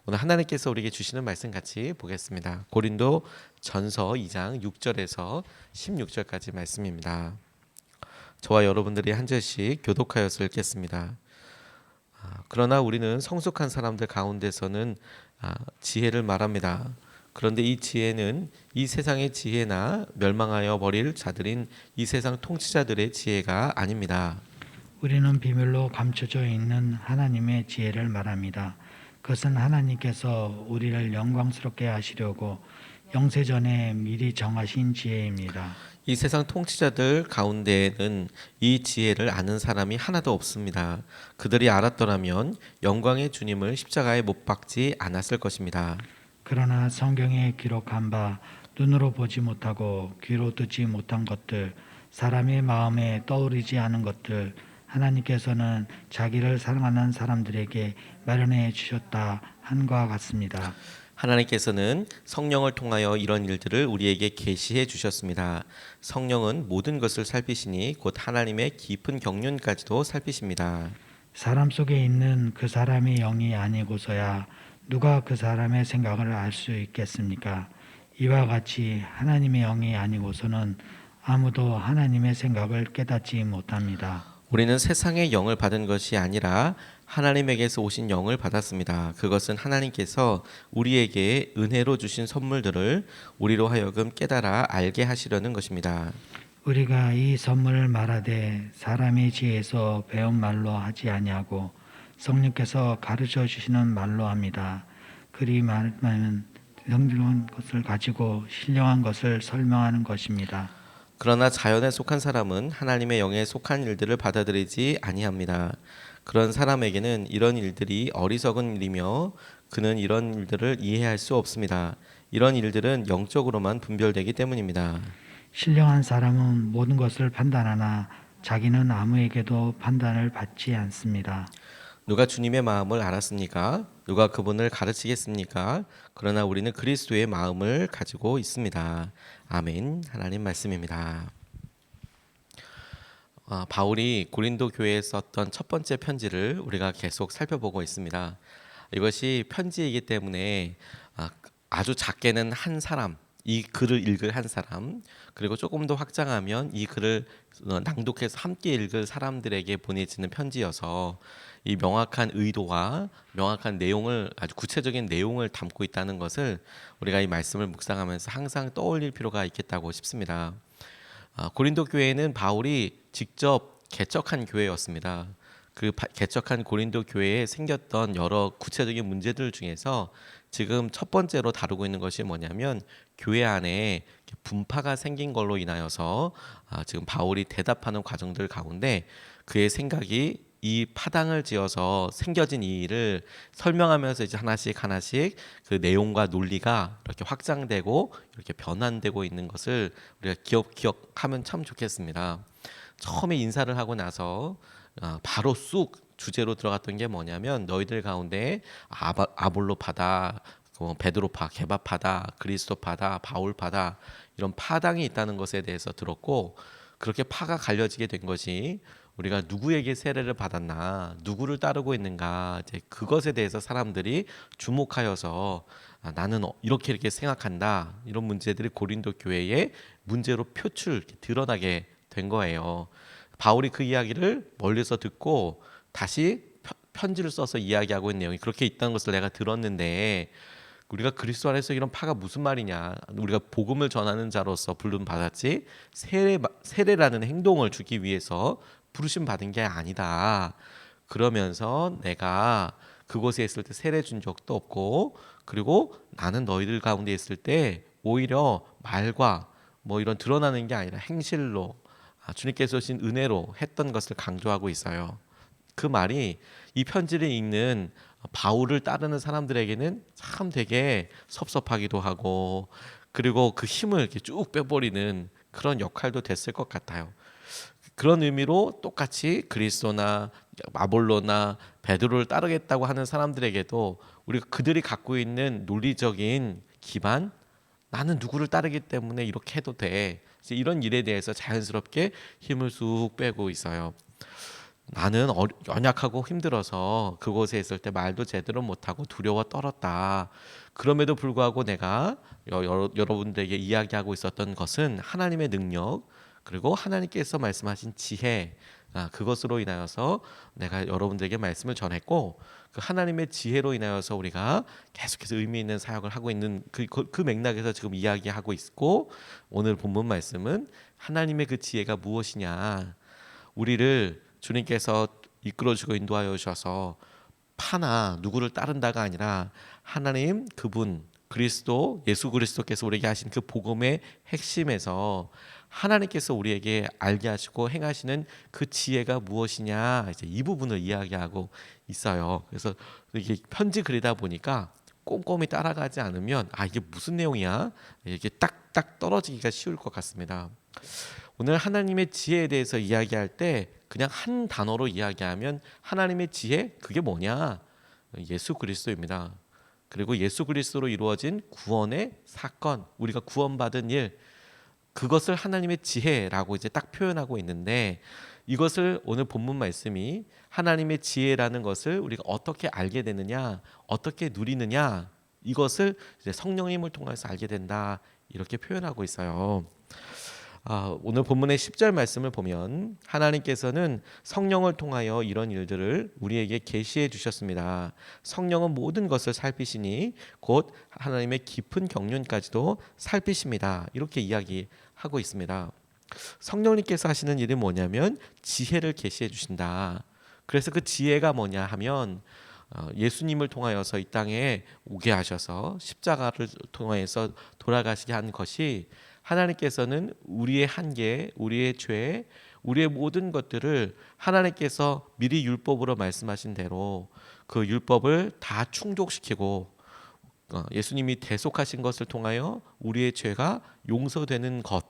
오늘 하나님께서 우리에게 주시는 말씀 같이 보겠습니다. 고린도 전서 2장 6절에서 16절까지 말씀입니다. 저와 여러분들이 한 절씩 교독하여서 읽겠습니다. 그러나 우리는 성숙한 사람들 가운데서는 지혜를 말합니다. 그런데 이 지혜는 이 세상의 지혜나 멸망하여 버릴 자들인 이 세상 통치자들의 지혜가 아닙니다. 우리는 비밀로 감춰져 있는 하나님의 지혜를 말합니다. 그것은 하나님께서 우리를 영광스럽게 하시려고 영세전에 미리 정하신 지혜입니다. 이 세상 통치자들 가운데에는 이 지혜를 아는 사람이 하나도 없습니다. 그들이 알았더라면 영광의 주님을 십자가에 못 박지 않았을 것입니다. 그러나 성경에 기록한 바 눈으로 보지 못하고 귀로 듣지 못한 것들, 사람의 마음에 떠오르지 않은 것들, 하나님께서는 자기를 사랑하는 사람들에게 마련해 주셨다 한과 같습니다. 하나님께서는 성령을 통하여 이런 일들을 우리에게 계시해 주셨습니다. 성령은 모든 것을 살피시니 곧 하나님의 깊은 경륜까지도 살피십니다. 사람 속에 있는 그 사람의 영이 아니고서야 누가 그 사람의 생각을 알 수 있겠습니까? 이와 같이 하나님의 영이 아니고서는 아무도 하나님의 생각을 깨닫지 못합니다. 우리는 세상의 영을 받은 것이 아니라 하나님에게서 오신 영을 받았습니다. 그것은 하나님께서 우리에게 은혜로 주신 선물들을 우리로 하여금 깨달아 알게 하시려는 것입니다. 우리가 이 선물을 말하되 사람의 지혜에서 배운 말로 하지 아니하고 성령께서 가르쳐 주시는 말로 합니다. 그리 말하면 정직한 것을 가지고 신령한 것을 설명하는 것입니다. 그러나 자연에 속한 사람은 하나님의 영에 속한 일들을 받아들이지 아니합니다. 그런 사람에게는 이런 일들이 어리석은 일이며 그는 이런 일들을 이해할 수 없습니다. 이런 일들은 영적으로만 분별되기 때문입니다. 신령한 사람은 모든 것을 판단하나 자기는 아무에게도 판단을 받지 않습니다. 누가 주님의 마음을 알았습니까? 누가 그분을 가르치겠습니까? 그러나 우리는 그리스도의 마음을 가지고 있습니다. 아멘. 하나님 말씀입니다. 바울이 고린도 교회에 썼던 첫 번째 편지를 우리가 계속 살펴보고 있습니다. 이것이 편지이기 때문에 아주 작게는 한 사람, 이 글을 읽을 한 사람, 그리고 조금 더 확장하면 이 글을 낭독해서 함께 읽을 사람들에게 보내지는 편지여서 이 명확한 의도와 명확한 내용을, 아주 구체적인 내용을 담고 있다는 것을 우리가 이 말씀을 묵상하면서 항상 떠올릴 필요가 있겠다고 싶습니다. 고린도 교회는 바울이 직접 개척한 교회였습니다. 그 개척한 고린도 교회에 생겼던 여러 구체적인 문제들 중에서 지금 첫 번째로 다루고 있는 것이 뭐냐면 교회 안에 분파가 생긴 걸로 인하여서 지금 바울이 대답하는 과정들 가운데 그의 생각이 이 파당을 지어서 생겨진 이 일을 설명하면서 이제 하나씩 그 내용과 논리가 이렇게 확장되고 이렇게 변환되고 있는 것을 우리가 기억하면 참 좋겠습니다. 처음에 인사를 하고 나서 바로 쑥 주제로 들어갔던 게 뭐냐면 너희들 가운데 아볼로파다, 베드로파, 게바파다, 그리스도파다, 바울파다 이런 파당이 있다는 것에 대해서 들었고 그렇게 파가 갈려지게 된 것이 우리가 누구에게 세례를 받았나, 누구를 따르고 있는가, 이제 그것에 대해서 사람들이 주목하여서 나는 이렇게 생각한다 이런 문제들이 고린도 교회의 문제로 드러나게 된 거예요. 바울이 그 이야기를 멀리서 듣고 다시 편지를 써서 이야기하고 있는 내용이 그렇게 있다는 것을 내가 들었는데 우리가 그리스도 안에서 이런 파가 무슨 말이냐, 우리가 복음을 전하는 자로서 부름 받았지 세례라는 행동을 주기 위해서 부르심 받은 게 아니다. 그러면서 내가 그곳에 있을 때 세례 준 적도 없고 그리고 나는 너희들 가운데 있을 때 오히려 말과 뭐 이런 드러나는 게 아니라 행실로 주님께서 주신 은혜로 했던 것을 강조하고 있어요. 그 말이 이 편지를 읽는 바울을 따르는 사람들에게는 참 되게 섭섭하기도 하고 그리고 그 힘을 이렇게 쭉 빼버리는 그런 역할도 됐을 것 같아요. 그런 의미로 똑같이 그리스도나 아볼로나 베드로를 따르겠다고 하는 사람들에게도 우리가 그들이 갖고 있는 논리적인 기반, 나는 누구를 따르기 때문에 이렇게 해도 돼, 이런 일에 대해서 자연스럽게 힘을 쑥 빼고 있어요. 나는 연약하고 힘들어서 그곳에 있을 때 말도 제대로 못하고 두려워 떨었다. 그럼에도 불구하고 내가 여러분들에게 이야기하고 있었던 것은 하나님의 능력, 그리고 하나님께서 말씀하신 지혜, 그것으로 인하여서 내가 여러분들에게 말씀을 전했고, 그 하나님의 지혜로 인하여서 우리가 계속해서 의미 있는 사역을 하고 있는 그 맥락에서 지금 이야기하고 있고, 오늘 본문 말씀은 하나님의 그 지혜가 무엇이냐, 우리를 주님께서 이끌어주고 인도하여 주셔서 파나 누구를 따른다가 아니라 하나님 그분 그리스도, 예수 그리스도께서 우리에게 하신 그 복음의 핵심에서 하나님께서 우리에게 알게 하시고 행하시는 그 지혜가 무엇이냐, 이제 이 부분을 이야기하고 있어요. 그래서 이게 편지 그리다 보니까 꼼꼼히 따라가지 않으면 이게 무슨 내용이야, 이게 딱딱 떨어지기가 쉬울 것 같습니다. 오늘 하나님의 지혜에 대해서 이야기할 때 그냥 한 단어로 이야기하면 하나님의 지혜, 그게 뭐냐? 예수 그리스도입니다. 그리고 예수 그리스도로 이루어진 구원의 사건, 우리가 구원받은 일, 그것을 하나님의 지혜라고 이제 딱 표현하고 있는데, 이것을 오늘 본문 말씀이 하나님의 지혜라는 것을 우리가 어떻게 알게 되느냐, 어떻게 누리느냐, 이것을 이제 성령님을 통해서 알게 된다, 이렇게 표현하고 있어요. 오늘 본문의 10절 말씀을 보면 하나님께서는 성령을 통하여 이런 일들을 우리에게 계시해 주셨습니다. 성령은 모든 것을 살피시니 곧 하나님의 깊은 경륜까지도 살피십니다. 이렇게 이야기하고 있습니다. 성령님께서 하시는 일이 뭐냐면 지혜를 계시해 주신다. 그래서 그 지혜가 뭐냐 하면 예수님을 통하여서 이 땅에 오게 하셔서 십자가를 통하여서 돌아가시게 한 것이, 하나님께서는 우리의 한계, 우리의 죄, 우리의 모든 것들을 하나님께서 미리 율법으로 말씀하신 대로 그 율법을 다 충족시키고 예수님이 대속하신 것을 통하여 우리의 죄가 용서되는 것,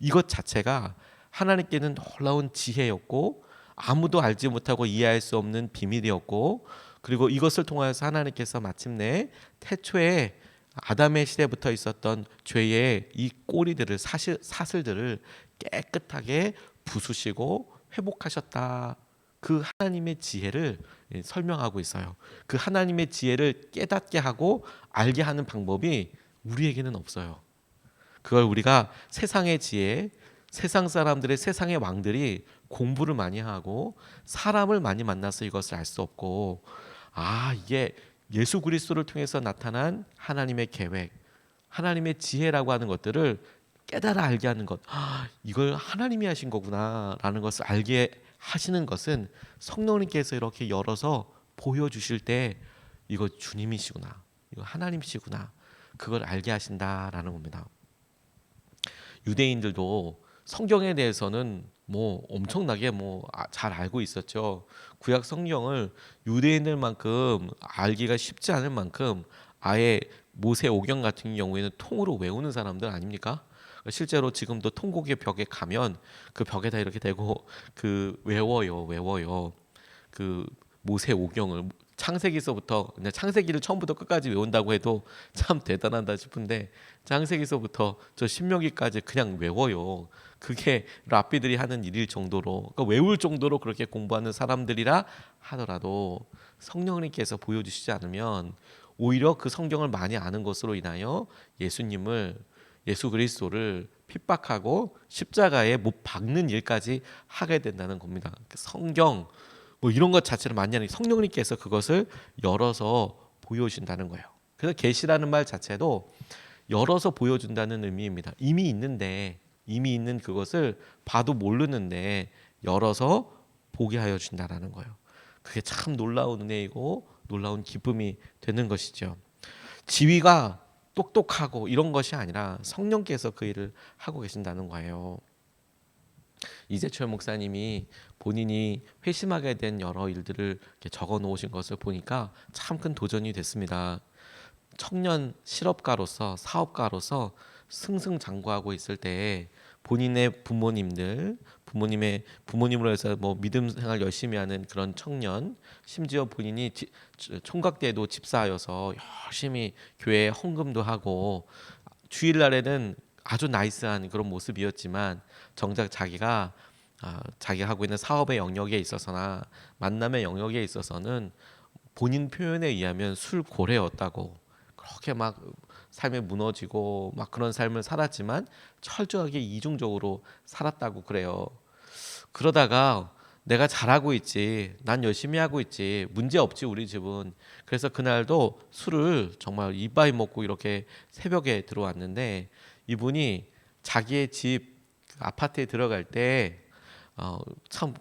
이것 자체가 하나님께는 놀라운 지혜였고 아무도 알지 못하고 이해할 수 없는 비밀이었고, 그리고 이것을 통하여서 하나님께서 마침내 태초에 아담의 시대부터 있었던 죄의 이 꼬리들을, 사슬들을 깨끗하게 부수시고 회복하셨다. 그 하나님의 지혜를 설명하고 있어요. 그 하나님의 지혜를 깨닫게 하고 알게 하는 방법이 우리에게는 없어요. 그걸 우리가 세상의 지혜, 세상 사람들의, 세상의 왕들이 공부를 많이 하고 사람을 많이 만나서 이것을 알 수 없고, 이게 예수 그리스도를 통해서 나타난 하나님의 계획, 하나님의 지혜라고 하는 것들을 깨달아 알게 하는 것, 이걸 하나님이 하신 거구나라는 것을 알게 하시는 것은 성령님께서 이렇게 열어서 보여주실 때 이거 주님이시구나, 이거 하나님이시구나, 그걸 알게 하신다라는 겁니다. 유대인들도 성경에 대해서는 엄청나게 잘 알고 있었죠. 구약 성경을 유대인들만큼 알기가 쉽지 않을 만큼 아예 모세 오경 같은 경우에는 통으로 외우는 사람들 아닙니까? 실제로 지금도 통곡의 벽에 가면 그 벽에다 이렇게 대고 외워요. 그 모세 오경을 창세기서부터, 그냥 창세기를 처음부터 끝까지 외운다고 해도 참 대단하다 싶은데, 창세기서부터 저 신명기까지 그냥 외워요. 그게 랍비들이 하는 일일 정도로, 그러니까 외울 정도로 그렇게 공부하는 사람들이라 하더라도 성령님께서 보여주시지 않으면 오히려 그 성경을 많이 아는 것으로 인하여 예수 그리스도를 핍박하고 십자가에 못 박는 일까지 하게 된다는 겁니다. 성경 이런 것 자체를 많이 하는, 성령님께서 그것을 열어서 보여주신다는 거예요. 그래서 계시라는 말 자체도 열어서 보여준다는 의미입니다. 이미 있는 그것을 봐도 모르는데 열어서 보게 하여 준다라는 거예요. 그게 참 놀라운 은혜이고 놀라운 기쁨이 되는 것이죠. 지위가 똑똑하고 이런 것이 아니라 성령께서 그 일을 하고 계신다는 거예요. 이재철 목사님이 본인이 회심하게 된 여러 일들을 이렇게 적어 놓으신 것을 보니까 참 큰 도전이 됐습니다. 청년 실업가로서, 사업가로서 승승장구하고 있을 때 본인의 부모님으로 해서 믿음 생활 열심히 하는 그런 청년, 심지어 본인이 총각 때도 집사하여서 열심히 교회에 헌금도 하고 주일날에는 아주 나이스한 그런 모습이었지만 정작 자기가 자기가 하고 있는 사업의 영역에 있어서나 만남의 영역에 있어서는 본인 표현에 의하면 술고래였다고, 그렇게 막 삶에 무너지고 막 그런 삶을 살았지만 철저하게 이중적으로 살았다고 그래요. 그러다가 내가 잘하고 있지, 난 열심히 하고 있지, 문제 없지 우리 집은. 그래서 그날도 술을 정말 이빠이 먹고 이렇게 새벽에 들어왔는데, 이분이 자기의 집 아파트에 들어갈 때 참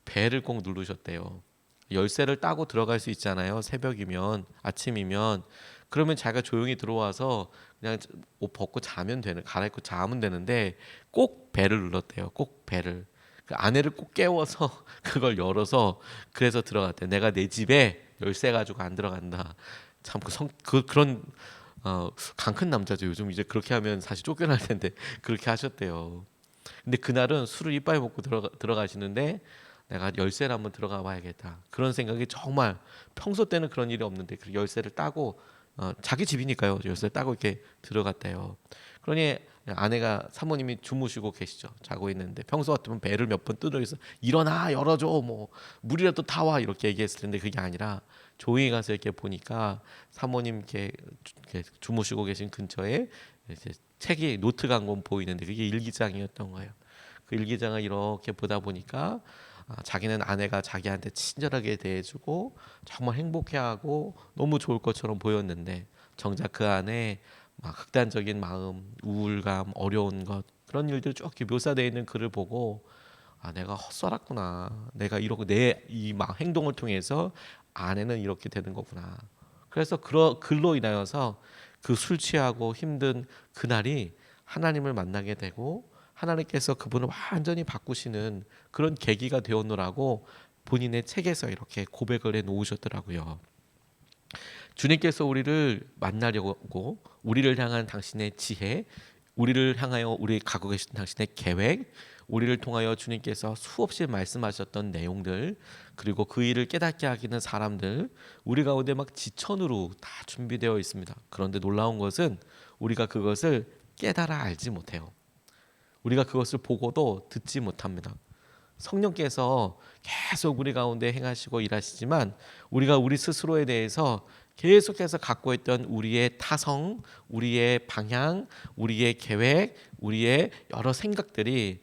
배를 꼭 누르셨대요. 열쇠를 따고 들어갈 수 있잖아요. 새벽이면, 아침이면. 그러면 자기가 조용히 들어와서 그냥 옷 벗고 갈아입고 자면 되는데, 꼭 배를 눌렀대요. 꼭 배를. 그 아내를 꼭 깨워서 그걸 열어서 그래서 들어갔대. 내가 내 집에 열쇠 가지고 안 들어간다. 참 그런 강 큰 남자죠. 요즘 이제 그렇게 하면 사실 쫓겨날 텐데 그렇게 하셨대요. 근데 그날은 술을 이빨 먹고 들어가시는데, 내가 열쇠를 한번 들어가 봐야겠다, 그런 생각이 정말, 평소 때는 그런 일이 없는데 그 열쇠를 따고, 자기 집이니까요, 열쇠를 따고 이렇게 들어갔대요. 그러니 아내가, 사모님이 주무시고 계시죠. 자고 있는데 평소 같으면 배를 몇 번 두드려서 일어나 열어줘, 뭐 물이라도 타와, 이렇게 얘기했을 텐데 그게 아니라 조용히 가서 이렇게 보니까 사모님 이렇게 주무시고 계신 근처에 이제 책이, 노트가 한 권 보이는데 그게 일기장이었던 거예요. 그 일기장을 이렇게 보다 보니까 자기는 아내가 자기한테 친절하게 대해주고 정말 행복해하고 너무 좋을 것처럼 보였는데, 정작 그 안에 막 극단적인 마음, 우울감, 어려운 것, 그런 일들이 쭉 이렇게 묘사되어 있는 글을 보고, 내가 헛살았구나, 내가 이러고 내 이 막 행동을 통해서 아내는 이렇게 되는 거구나. 그래서 글로 인하여서 그 술 취하고 힘든 그날이 하나님을 만나게 되고, 하나님께서 그분을 완전히 바꾸시는 그런 계기가 되었노라고 본인의 책에서 이렇게 고백을 해 놓으셨더라고요. 주님께서 우리를 만나려고, 우리를 향한 당신의 지혜, 우리를 향하여 우리 가고 계신 당신의 계획, 우리를 통하여 주님께서 수없이 말씀하셨던 내용들, 그리고 그 일을 깨닫게 하기는 사람들, 우리 가운데 막 지천으로 다 준비되어 있습니다. 그런데 놀라운 것은 우리가 그것을 깨달아 알지 못해요. 우리가 그것을 보고도 듣지 못합니다. 성령께서 계속 우리 가운데 행하시고 일하시지만, 우리가 우리 스스로에 대해서 계속해서 갖고 있던 우리의 타성, 우리의 방향, 우리의 계획, 우리의 여러 생각들이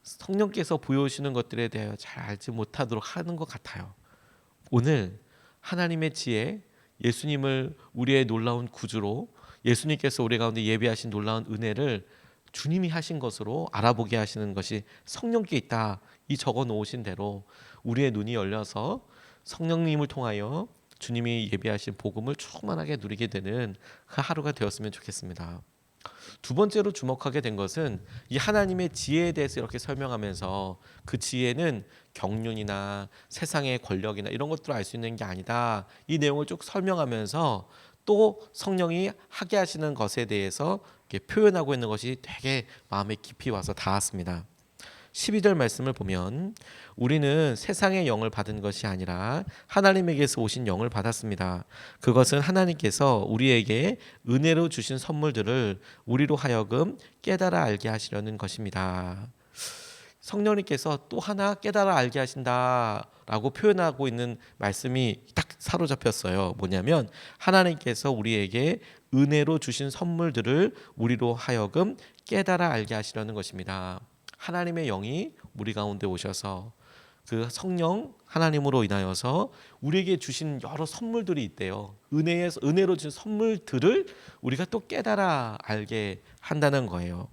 성령께서 보여주시는 것들에 대하여 잘 알지 못하도록 하는 것 같아요. 오늘 하나님의 지혜, 예수님을 우리의 놀라운 구주로, 예수님께서 우리 가운데 예비하신 놀라운 은혜를 주님이 하신 것으로 알아보게 하시는 것이 성령께 있다, 이 적어 놓으신 대로 우리의 눈이 열려서 성령님을 통하여 주님이 예비하신 복음을 충만하게 누리게 되는 그 하루가 되었으면 좋겠습니다. 두 번째로 주목하게 된 것은, 이 하나님의 지혜에 대해서 이렇게 설명하면서, 그 지혜는 경륜이나 세상의 권력이나 이런 것들을 알 수 있는 게 아니다, 이 내용을 쭉 설명하면서 또 성령이 하게 하시는 것에 대해서 이렇게 표현하고 있는 것이 되게 마음에 깊이 와서 닿았습니다. 12절 말씀을 보면, 우리는 세상의 영을 받은 것이 아니라 하나님에게서 오신 영을 받았습니다. 그것은 하나님께서 우리에게 은혜로 주신 선물들을 우리로 하여금 깨달아 알게 하시려는 것입니다. 성령님께서 또 하나 깨달아 알게 하신다라고 표현하고 있는 말씀이 딱 사로잡혔어요. 뭐냐면, 하나님께서 우리에게 은혜로 주신 선물들을 우리로 하여금 깨달아 알게 하시려는 것입니다. 하나님의 영이 우리 가운데 오셔서, 그 성령 하나님으로 인하여서 우리에게 주신 여러 선물들이 있대요. 은혜로 주신 선물들을 우리가 또 깨달아 알게 한다는 거예요.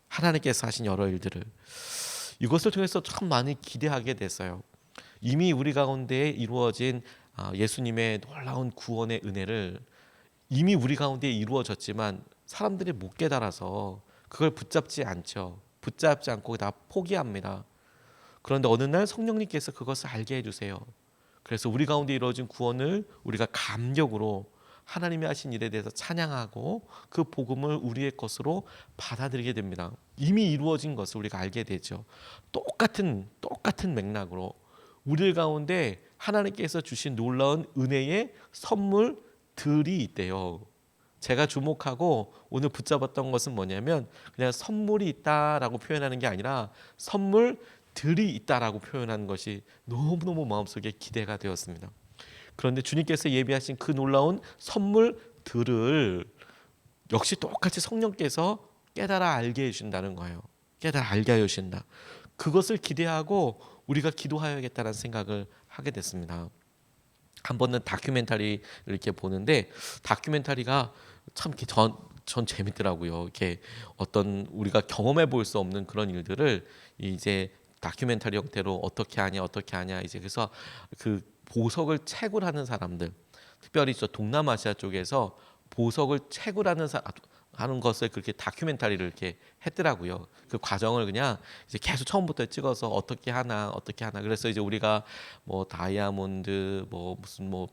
하나님께서 하신 여러 일들을, 이것을 통해서 참 많이 기대하게 됐어요. 이미 우리 가운데 이루어진 예수님의 놀라운 구원의 은혜를 이미 우리 가운데 이루어졌지만 사람들이 못 깨달아서 그걸 붙잡지 않고 다 포기합니다. 그런데 어느 날 성령님께서 그것을 알게 해주세요. 그래서 우리 가운데 이루어진 구원을 우리가 감격으로 하나님이 하신 일에 대해서 찬양하고 그 복음을 우리의 것으로 받아들이게 됩니다. 이미 이루어진 것을 우리가 알게 되죠. 똑같은 맥락으로 우리 가운데 하나님께서 주신 놀라운 은혜의 선물들이 있대요. 제가 주목하고 오늘 붙잡았던 것은 뭐냐면, 그냥 선물이 있다라고 표현하는 게 아니라 선물들이 들이 있다라고 표현하는 것이 너무너무 마음속에 기대가 되었습니다. 그런데 주님께서 예비하신 그 놀라운 선물들을 역시 똑같이 성령께서 깨달아 알게 해주신다는 거예요. 깨달아 알게 하여 주신다. 그것을 기대하고 우리가 기도하여야겠다는 생각을 하게 됐습니다. 한 번은 다큐멘터리를 이렇게 보는데 다큐멘터리가 참 이렇게 전 재밌더라고요. 이렇게 어떤 우리가 경험해 볼 수 없는 그런 일들을 이제 다큐멘터리 형태로 어떻게 하냐 이제 그래서 그 보석을 채굴하는 사람들, 특별히 저 동남아시아 쪽에서 보석을 채굴하는 하는 것을 그렇게 다큐멘터리를 이렇게 했더라고요. 그 과정을 그냥 이제 계속 처음부터 찍어서 어떻게 하나. 그래서 이제 우리가 뭐 다이아몬드, 뭐 무슨 뭐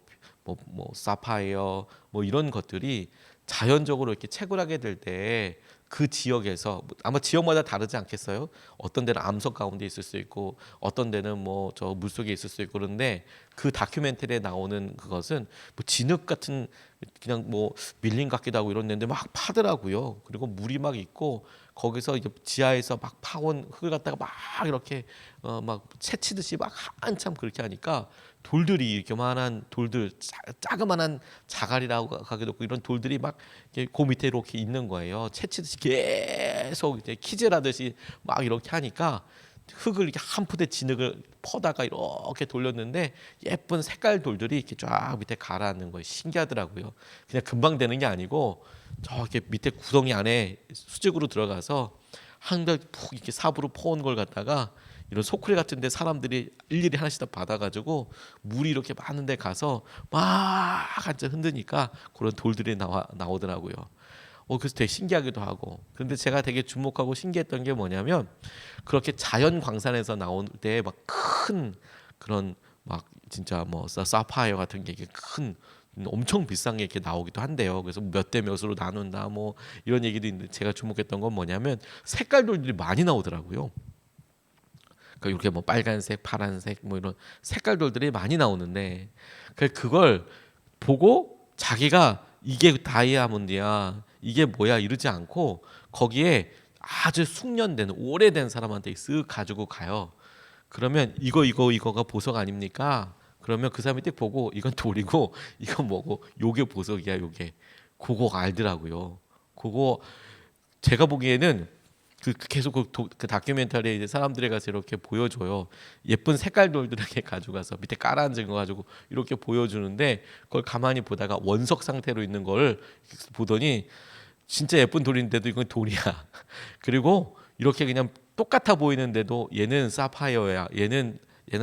사파이어, 뭐 이런 것들이 자연적으로 이렇게 채굴하게 될 때 그 지역에서 아마 지역마다 다르지 않겠어요? 어떤 데는 암석 가운데 있을 수 있고 어떤 데는 뭐 저 물속에 있을 수 있고 그런데 그 다큐멘터리에 나오는 그것은 뭐 진흙 같은 그냥 뭐 밀림 같기도 하고 이런 데인데 막 파더라고요. 그리고 물이 막 있고 거기서 이제 지하에서 막 파온 흙을 갖다가 막 이렇게 막 채치듯이 막 한참 그렇게 하니까 돌들이 이렇게 만한 돌들 자그만한 자갈이라고 하기도 하고 이런 돌들이 막 이렇게 그 밑에 이렇게 있는 거예요. 채치듯이 계속 이제 키질하듯이 막 이렇게 하니까 흙을 이렇게 한 푸대 진흙을 퍼다가 이렇게 돌렸는데 예쁜 색깔 돌들이 이렇게 쫙 밑에 가라앉는 거예요. 신기하더라고요. 그냥 금방 되는 게 아니고 저렇게 밑에 구덩이 안에 수직으로 들어가서 한달 푹 이렇게 삽으로 퍼온 걸 갖다가 이런 소쿠리 같은데 사람들이 일일이 하나씩 다 받아가지고 물이 이렇게 많은데 가서 막 앉아 흔드니까 그런 돌들이 나오더라고요. 그래서 되게 신기하기도 하고. 그런데 제가 되게 주목하고 신기했던 게 뭐냐면 그렇게 자연 광산에서 나올 때 막 큰 그런 막 진짜 뭐 사파이어 같은 게 큰 엄청 비싼 게 이렇게 나오기도 한대요. 그래서 몇 대 몇으로 나눈다 뭐 이런 얘기도 있는데 제가 주목했던 건 뭐냐면 색깔 돌들이 많이 나오더라고요. 그러니까 이렇게 뭐 빨간색, 파란색 뭐 이런 색깔 돌들이 많이 나오는데 그걸 보고 자기가 이게 다이아몬드야, 이게 뭐야 이러지 않고 거기에 아주 숙련된 오래된 사람한테 쓱 가지고 가요. 그러면 이거가 보석 아닙니까? 그러면 그 사람이 딱 보고 이건 돌이고 이건 뭐고 요게 보석이야 요게. 그거 알더라고요. 그거 제가 보기에는 계속 그 다큐멘터리에 이제 사람들이 가서 이렇게 보여줘요. 예쁜 색깔 돌들 이렇게 가져가서 밑에 깔아앉은 거 가지고 이렇게 보여주는데 그걸 가만히 보다가 원석 상태로 있는 걸 보더니 진짜 예쁜 돌인데도 이건 돌이야. 그리고 이렇게 그냥 똑같아 보이는데도 얘는 사파이어야. 얘는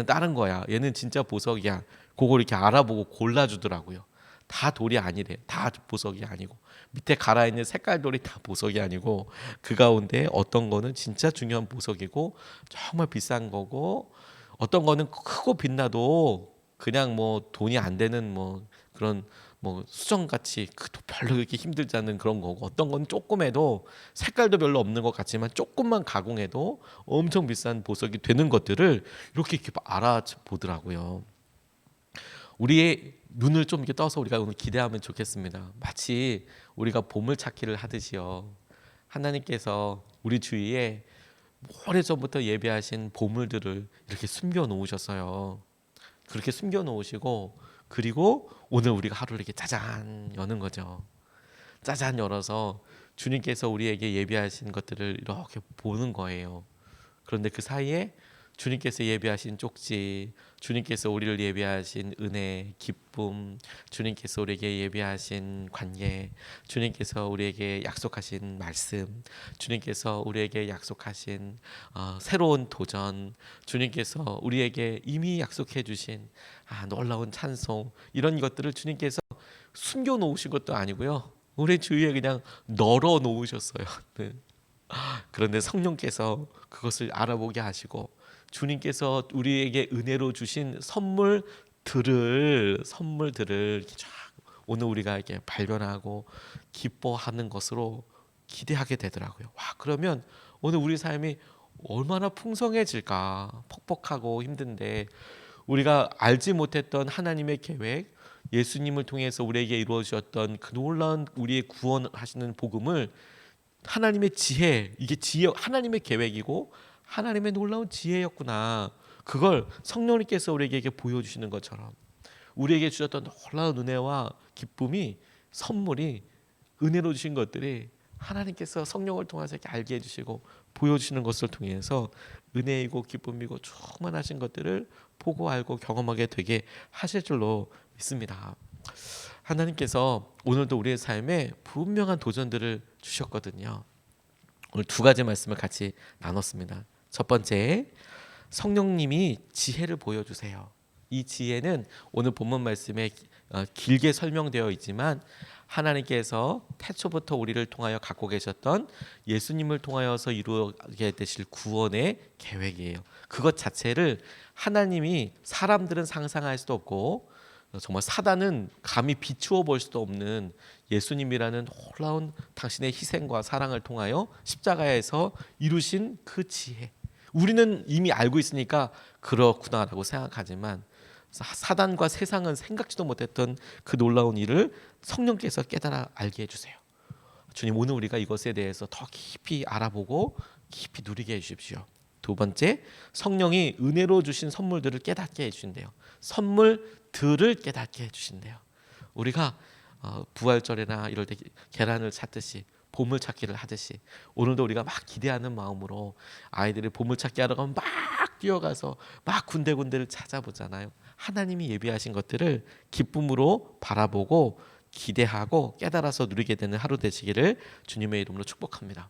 다른 거야. 얘는 진짜 보석이야. 그걸 이렇게 알아보고 골라주더라고요. 다 돌이 아니래. 다 보석이 아니고 밑에 갈아 있는 색깔 돌이 다 보석이 아니고 그 가운데 어떤 거는 진짜 중요한 보석이고 정말 비싼 거고 어떤 거는 크고 빛나도 그냥 뭐 돈이 안 되는 뭐 그런 뭐 수정같이 별로 그렇게 힘들지 않는 그런 거고 어떤 건 조금해도 색깔도 별로 없는 것 같지만 조금만 가공해도 엄청 비싼 보석이 되는 것들을 이렇게 알아보더라고요. 우리의 눈을 좀 이렇게 떠서 우리가 오늘 기대하면 좋겠습니다. 마치 우리가 보물찾기를 하듯이요. 하나님께서 우리 주위에 오래전부터 예배하신 보물들을 이렇게 숨겨 놓으셨어요. 그렇게 숨겨 놓으시고 그리고 오늘 우리가 하루를 이렇게 짜잔 여는 거죠. 짜잔 열어서 주님께서 우리에게 예배하신 것들을 이렇게 보는 거예요. 그런데 그 사이에 주님께서 예배하신 쪽지, 주님께서 우리를 예배하신 은혜, 기쁨, 주님께서 우리에게 예배하신 관계, 주님께서 우리에게 약속하신 말씀, 주님께서 우리에게 약속하신 새로운 도전, 주님께서 우리에게 이미 약속해 주신 놀라운 찬송 이런 것들을 주님께서 숨겨 놓으신 것도 아니고요. 우리 주위에 그냥 널어 놓으셨어요. 네. 그런데 성령께서 그것을 알아보게 하시고 주님께서 우리에게 은혜로 주신 선물들을 이렇게 쫙 오늘 우리가 이렇게 발견하고 기뻐하는 것으로 기대하게 되더라고요. 와, 그러면 오늘 우리 삶이 얼마나 풍성해질까. 퍽퍽하고 힘든데 우리가 알지 못했던 하나님의 계획, 예수님을 통해서 우리에게 이루어 주셨던 그 놀라운 우리의 구원하시는 복음을 하나님의 지혜, 이게 지혜 하나님의 계획이고 하나님의 놀라운 지혜였구나. 그걸 성령님께서 우리에게 보여주시는 것처럼 우리에게 주셨던 놀라운 은혜와 기쁨이, 선물이, 은혜로 주신 것들이 하나님께서 성령을 통해서 이렇게 알게 해주시고 보여주시는 것을 통해서 은혜이고 기쁨이고 충만하신 것들을 보고 알고 경험하게 되게 하실 줄로 믿습니다. 하나님께서 오늘도 우리의 삶에 분명한 도전들을 주셨거든요. 오늘 두 가지 말씀을 같이 나눴습니다. 첫 번째, 성령님이 지혜를 보여주세요. 이 지혜는 오늘 본문 말씀에 길게 설명되어 있지만 하나님께서 태초부터 우리를 통하여 갖고 계셨던 예수님을 통하여서 이루게 되실 구원의 계획이에요. 그것 자체를 하나님이, 사람들은 상상할 수도 없고 정말 사단은 감히 비추어 볼 수도 없는 예수님이라는 놀라운 당신의 희생과 사랑을 통하여 십자가에서 이루신 그 지혜, 우리는 이미 알고 있으니까 그렇구나라고 생각하지만 사단과 세상은 생각지도 못했던 그 놀라운 일을 성령께서 깨달아 알게 해주세요. 주님, 오늘 우리가 이것에 대해서 더 깊이 알아보고 깊이 누리게 해주십시오. 두 번째, 성령이 은혜로 주신 선물들을 깨닫게 해주신대요. 선물들을 깨닫게 해주신대요. 우리가 부활절이나 이럴 때 계란을 찾듯이, 보물 찾기를 하듯이 오늘도 우리가 막 기대하는 마음으로 아이들이 보물 찾기 하러 가면 막 뛰어가서 막 군데군데를 찾아보잖아요. 하나님이 예비하신 것들을 기쁨으로 바라보고 기대하고 깨달아서 누리게 되는 하루 되시기를 주님의 이름으로 축복합니다.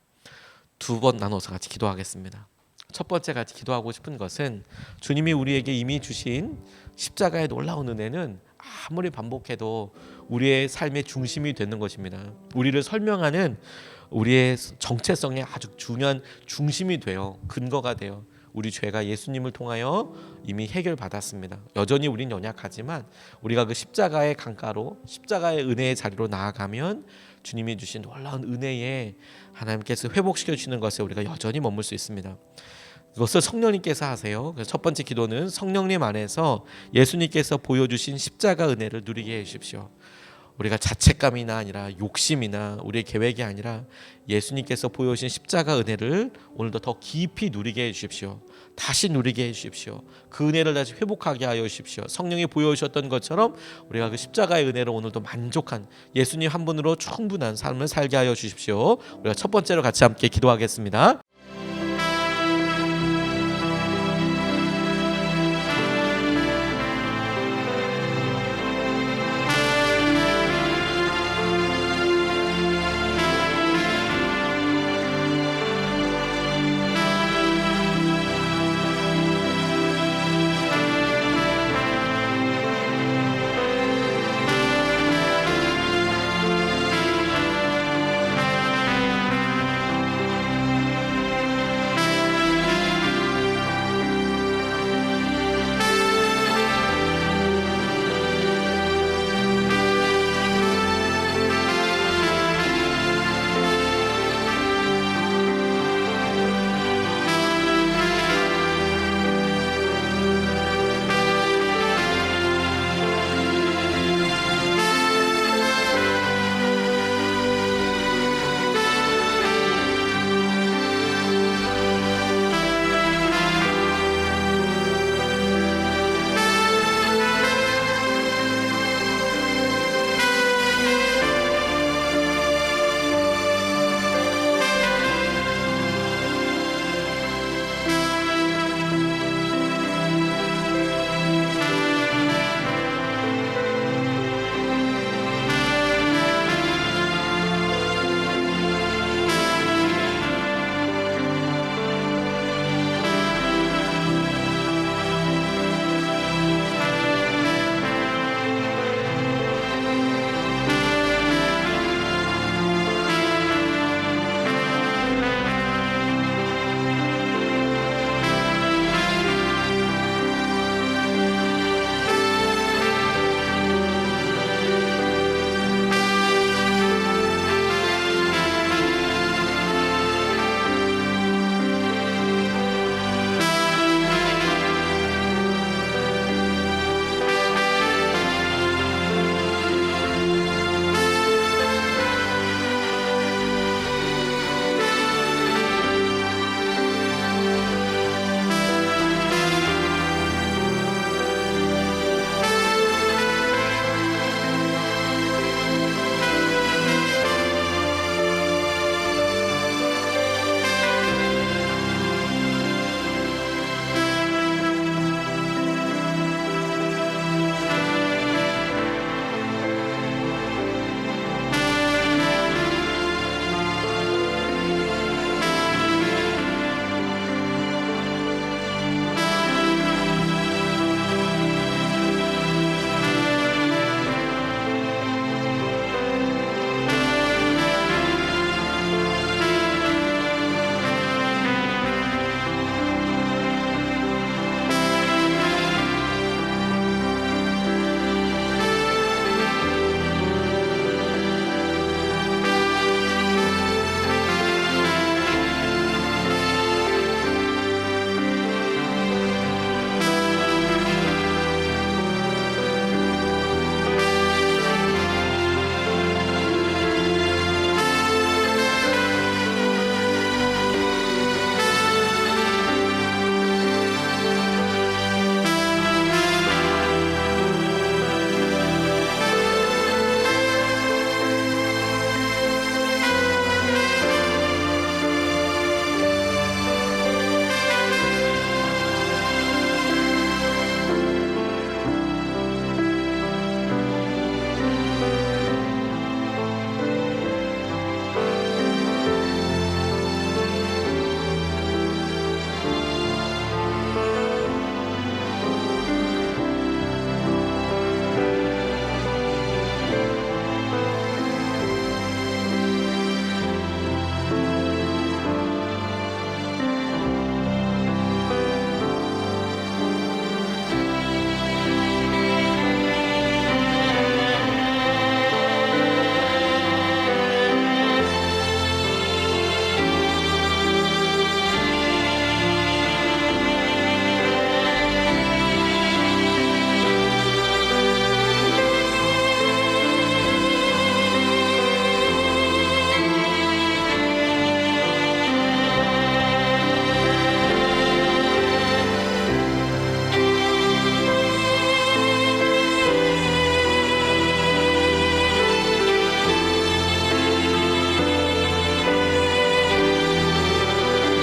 두 번 나눠서 같이 기도하겠습니다. 첫 번째 같이 기도하고 싶은 것은 주님이 우리에게 이미 주신 십자가의 놀라운 은혜는 아무리 반복해도 우리의 삶의 중심이 되는 것입니다. 우리를 설명하는 우리의 정체성의 아주 중요한 중심이 돼요. 근거가 돼요. 우리 죄가 예수님을 통하여 이미 해결받았습니다. 여전히 우린 연약하지만 우리가 그 십자가의 강가로, 십자가의 은혜의 자리로 나아가면 주님이 주신 놀라운 은혜에 하나님께서 회복시켜 주시는 것에 우리가 여전히 머물 수 있습니다. 이것을 성령님께서 하세요. 그래서 첫 번째 기도는 성령님 안에서 예수님께서 보여주신 십자가 은혜를 누리게 해주십시오. 우리가 자책감이나 아니라 욕심이나 우리의 계획이 아니라 예수님께서 보여주신 십자가 은혜를 오늘도 더 깊이 누리게 해주십시오. 다시 누리게 해주십시오. 그 은혜를 다시 회복하게 하여 주십시오. 성령이 보여주셨던 것처럼 우리가 그 십자가의 은혜로 오늘도 만족한, 예수님 한 분으로 충분한 삶을 살게 하여 주십시오. 우리가 첫 번째로 같이 함께 기도하겠습니다.